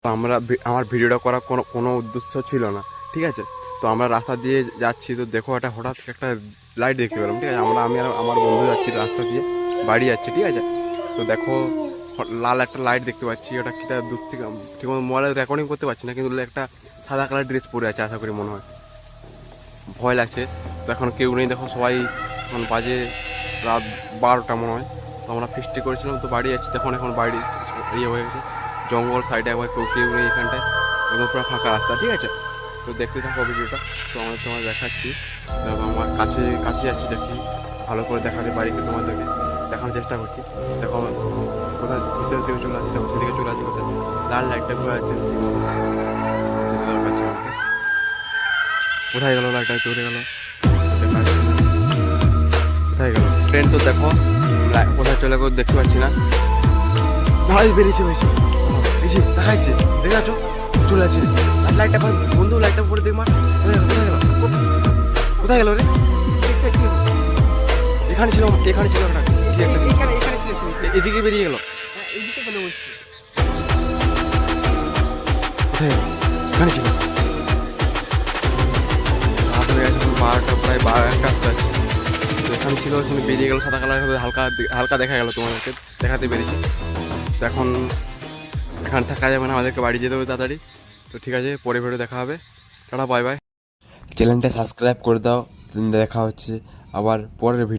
তো আমার ভিডিওটা করার কোনো উদ্দেশ্য ছিল না, ঠিক আছে। তো আমরা রাস্তা দিয়ে যাচ্ছি, তো দেখো একটা হঠাৎ একটা লাইট দেখতে পেলাম, ঠিক আছে। আমি আর আমার বন্ধু যাচ্ছি রাস্তা দিয়ে, বাড়ি যাচ্ছি, ঠিক আছে। তো দেখো লাল একটা লাইট দেখতে পাচ্ছি, ওটা কিটা দূর থেকে ঠিক মতো মোবাইলে রেকর্ডিং করতে পারছি না, কিন্তু একটা সাদা কালার ড্রেস পরে আছে, আশা করি মনে হয়। ভয় লাগছে। তো এখন কেউ নেই, দেখো সবাই এখন বাজে রাত 12টা মনে হয়। তো আমরা ফিস্টি করেছিলাম, তো বাড়ি যাচ্ছি। এখন বাড়ি ইয়ে হয়ে গেছে, জঙ্গল সাইডে একবার কেউ নেই এখানটায়, একদম পুরো ফাঁকা রাস্তা, ঠিক আছে। তো দেখতে থাকো ভিডিওটা। তো আমি তোমার দেখাচ্ছি, আমার কাছে কাছে যাচ্ছি, দেখি ভালো করে দেখাতে পারি কি তোমাদেরকে দেখানোর চেষ্টা করছি। দেখো কোথায় ভিতরের দিকে চলে আসছে, দেখো সেদিকে চলে আসছে, কোথায় লাল লাইটটা ঘুরে আছে, দেখাচ্ছি আমাকে। কোথায় গেল লাইটটা, চলে গেল, কোথায় গেল ট্রেন? তো দেখো কোথায় চলে গেল দেখতে পাচ্ছি না। ভাই বেরিয়েছে, বেশি দেখাচ্ছে, দেখে আছো চলে আছে। লাইটটা বন্ধু, লাইটটা পরে দেখ, মার কোথায় গেল, কোথায় গেল রে? এখানে ছিল একটা কি একটা এদিকে বেরিয়ে গেল, কোথায় গেল? এখানে ছিল। রাত হয়ে গেছে, 12টা, প্রায় 12-1টা আসতে। তো এখানে ছিল, এখানে বেরিয়ে গেল, সাদা কালার হালকা হালকা দেখা গেল তোমাদেরকে, দেখাতে পেরেছি। তো এখন এখানে থাকা যাবে না, আমাদেরকে বাড়ি যেতে হবে তাড়াতাড়ি। তো ঠিক আছে, পরে ভিডিও দেখা হবে, টাটা বাই বাই। চ্যানেলটা সাবস্ক্রাইব করে দাও, দেখা হচ্ছে আবার পরের ভিডিও।